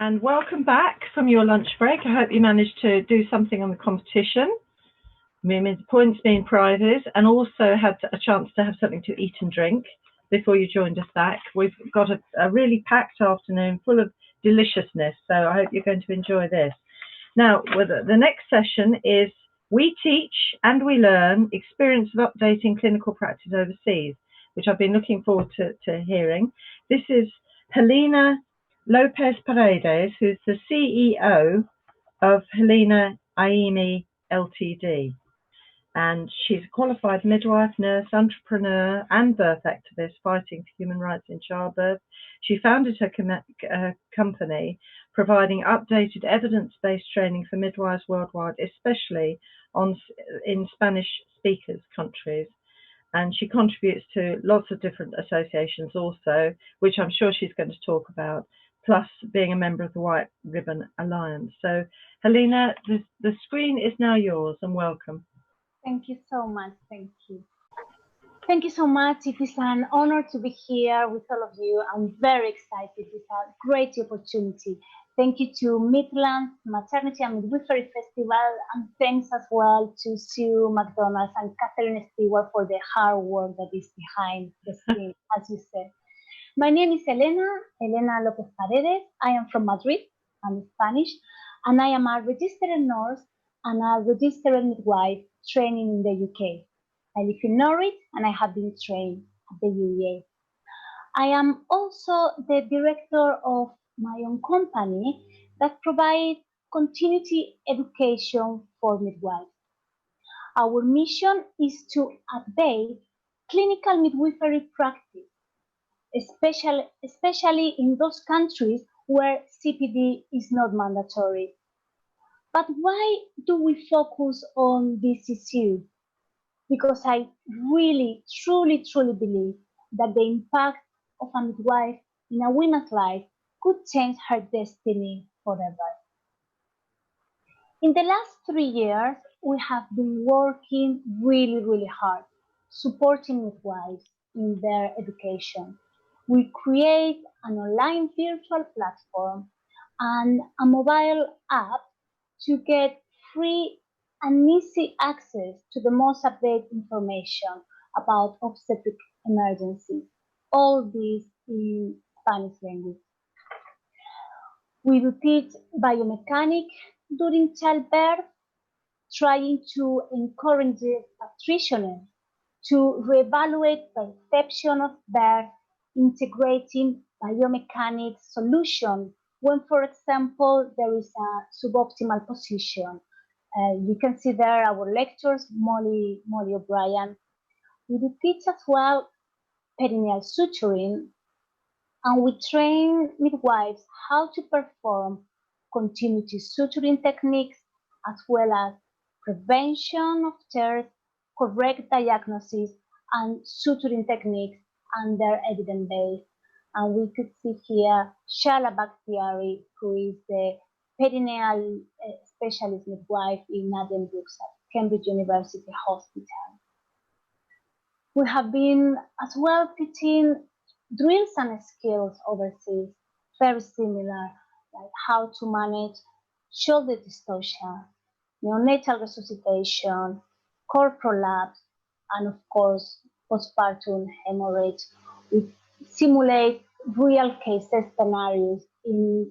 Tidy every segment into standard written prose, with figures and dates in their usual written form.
and welcome back from your lunch break. I hope you managed to do something on the competition, points being prizes, and also had a chance to have something to eat and drink before you joined us back. We've got a really packed afternoon full of deliciousness, so I hope you're going to enjoy this. Now, the next session is We Teach and We Learn, Experience of Updating Clinical Practice Overseas, which I've been looking forward to hearing. This is Helena Lopez Paredes, who's the CEO of Helena Eyimi Ltd. And she's a qualified midwife, nurse, entrepreneur, and birth activist fighting for human rights in childbirth. She founded her company, providing updated evidence-based training for midwives worldwide, especially in Spanish-speakers countries. And she contributes to lots of different associations also, which I'm sure she's going to talk about, plus being a member of the White Ribbon Alliance. So, Helena, the screen is now yours, and welcome. Thank you so much. Thank you. Thank you so much. It is an honor to be here with all of you. I'm very excited. It's a great opportunity. Thank you to Midlands Maternity and Midwifery Festival, and thanks as well to Sue McDonald and Catherine Stewart for the hard work that is behind the scene, as you said. My name is Helena Lopez Paredes. I am from Madrid. I'm Spanish, and I am a registered nurse and a registered midwife training in the UK. I live in Norwich, and I have been trained at the UEA. I am also the director of my own company that provides continuity education for midwives. Our mission is to update clinical midwifery practice, especially in those countries where CPD is not mandatory. But why do we focus on this issue? Because I really, truly believe that the impact of a midwife in a woman's life could change her destiny forever. In the last 3 years, we have been working really hard, supporting midwives in their education. We create an online virtual platform and a mobile app to get free and easy access to the most updated information about obstetric emergencies. All this in Spanish language. We do teach biomechanics during childbirth, trying to encourage practitioners to reevaluate perception of birth, integrating biomechanics solution when, for example, there is a suboptimal position. You can see there our lectures, Molly O'Brien. We do teach as well perineal suturing, and we train midwives how to perform continuity suturing techniques, as well as prevention of tears, correct diagnosis, and suturing techniques under evidence-based. And we could see here Shala Bakhtiari, who is the perineal specialist midwife in Addenbrooke's at Cambridge University Hospital. We have been as well teaching drills and skills overseas, very similar, like how to manage shoulder dystocia, neonatal resuscitation, core prolapse, and of course, postpartum hemorrhage. We simulate real case scenarios in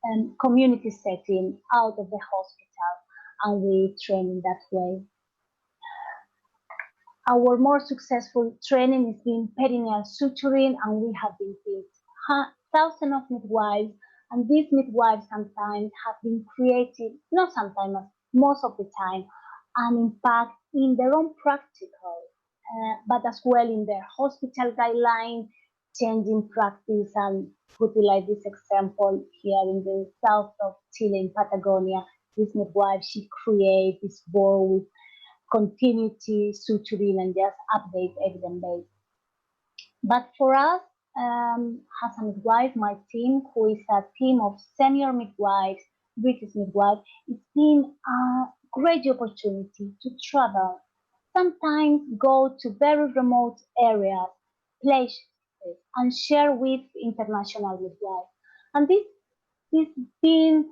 a community setting out of the hospital, and we train in that way. Our more successful training is in perineal suturing, and we have been teaching thousands of midwives, and these midwives sometimes have been creating, not sometimes, most of the time, an impact in their own practical, but as well in their hospital guidelines, changing practice. And put it like this example here in the south of Chile, in Patagonia, this midwife, she created this board with continuity suturing and just update evidence-based. But for us, as a midwife, my team, who is a team of senior midwives, British midwives, it's been a great opportunity to travel, sometimes go to very remote areas, places, and share with international midwives. And this this been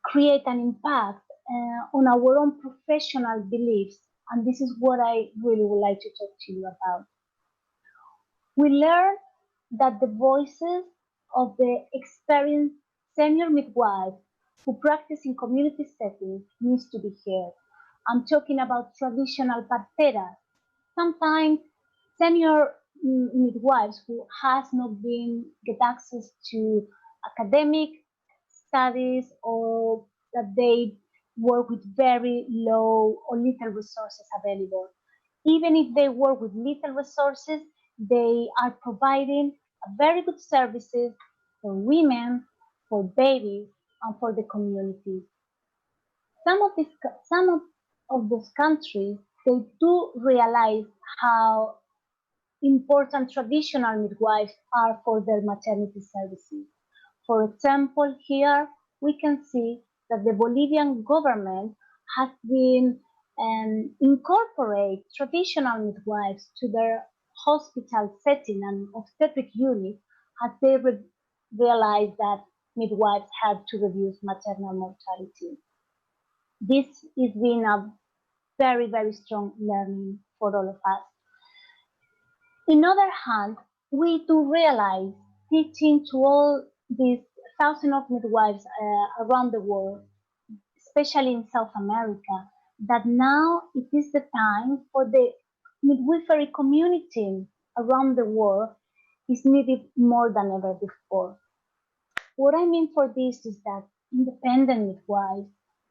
create an impact on our own professional beliefs, and this is what I really would like to talk to you about. We learn that the voices of the experienced senior midwives who practice in community settings needs to be heard. I'm talking about traditional parteras, sometimes senior midwives who has not been get access to academic studies, or that they work with very low or little resources available. Even if they work with little resources, they are providing a very good services for women, for babies, and for the community. Some of those countries, they do realize how important traditional midwives are for their maternity services. For example, here we can see that the Bolivian government has been incorporate traditional midwives to their hospital setting and obstetric unit, as they realized that midwives help to reduce maternal mortality. This has been a very, very strong learning for all of us. On the other hand, we do realize, teaching to all these thousands of midwives around the world, especially in South America, that now it is the time for the midwifery community around the world is needed more than ever before. What I mean for this is that independent midwives,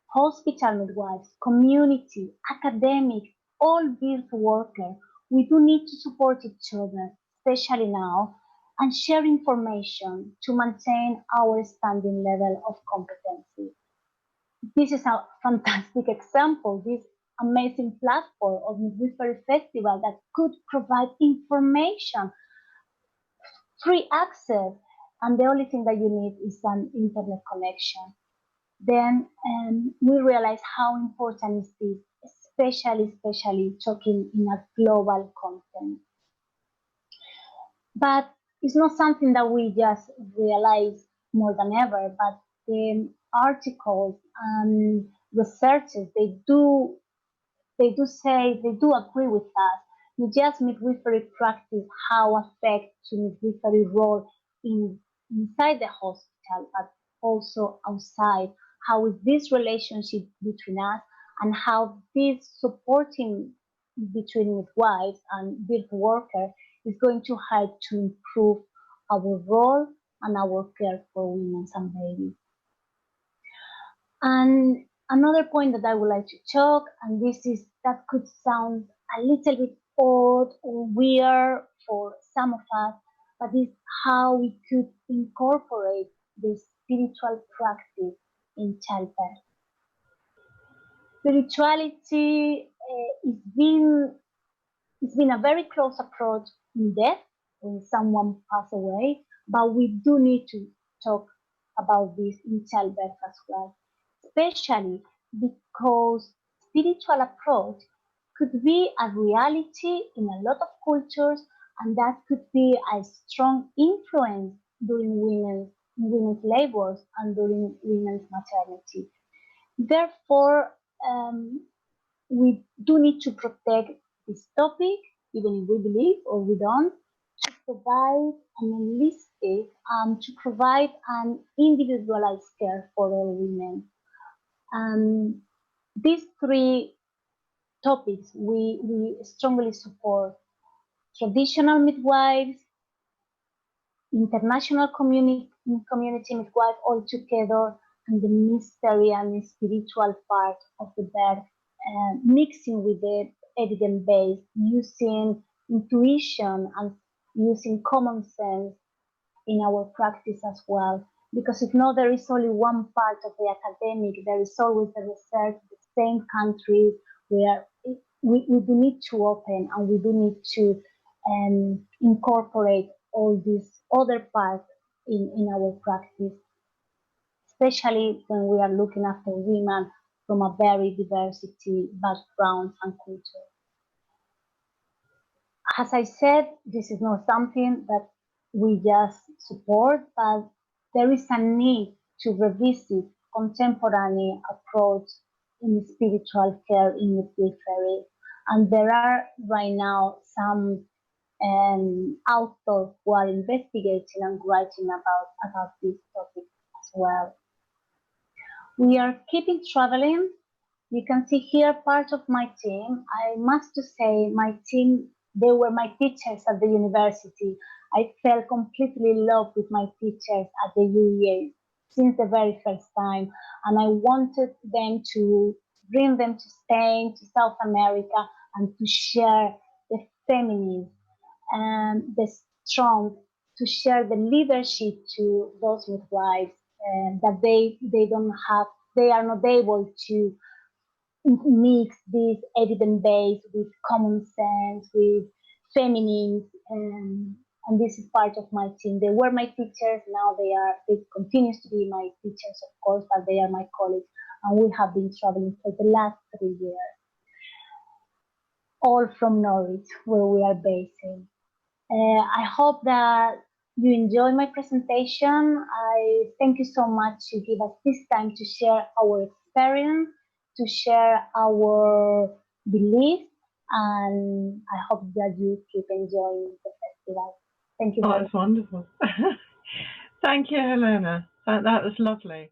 hospital midwives, community, academic, all birth workers, we do need to support each other, especially now, and share information to maintain our standing level of competency. This is a fantastic example, this amazing platform of Midwifery Festival that could provide information, free access, and the only thing that you need is an internet connection. Then we realize how important is this, especially talking in a global content. But it's not something that we just realize more than ever, but the articles and researchers, they do agree with us. Not just midwifery practice, how affect to midwifery role inside the hospital, but also outside. How is this relationship between us, and how this supporting between midwives and birth worker is going to help to improve our role and our care for women and babies. And another point that I would like to talk, and this is that could sound a little bit odd or weird for some of us, but is how we could incorporate this spiritual practice in childbirth. Spirituality it's been a very close approach in death when someone passes away, but we do need to talk about this in childbirth as well, especially because spiritual approach could be a reality in a lot of cultures, and that could be a strong influence during women's labors and during women's maternity. Therefore, we do need to protect this topic, even if we believe or we don't, to provide an holistic, to provide an individualized care for all women. These three topics we strongly support: traditional midwives, international community midwife all together, and the mystery and the spiritual part of the birth, mixing with the evidence base, using intuition and using common sense in our practice as well. Because if not, there is only one part of the academic, there is always the research, the same countries, where we do need to open, and we do need to incorporate all these other parts in our practice, especially when we are looking after women from a very diversity backgrounds and culture. As I said, this is not something that we just support, but there is a need to revisit contemporary approach in spiritual care in midwifery. And there are right now some authors who are investigating and writing about this topic as well. We are keeping traveling. You can see here part of my team. I must say my team, they were my teachers at the university. I fell completely in love with my teachers at the UEA since the very first time. And I wanted them to bring them to Spain, to South America, and to share the feminine and the strong, to share the leadership to those midwives that they don't have, they are not able to mix this evidence base with common sense, with feminine, and this is part of my team. They were my teachers, now they continue to be my teachers, of course, but they are my colleagues, and we have been traveling for the last 3 years, all from Norwich, where we are based in. I hope that you enjoy my presentation. I thank you so much to give us this time to share our experience, to share our beliefs, and I hope that you keep enjoying the festival. Thank you. Oh, that's wonderful. Thank you, Helena. That was lovely.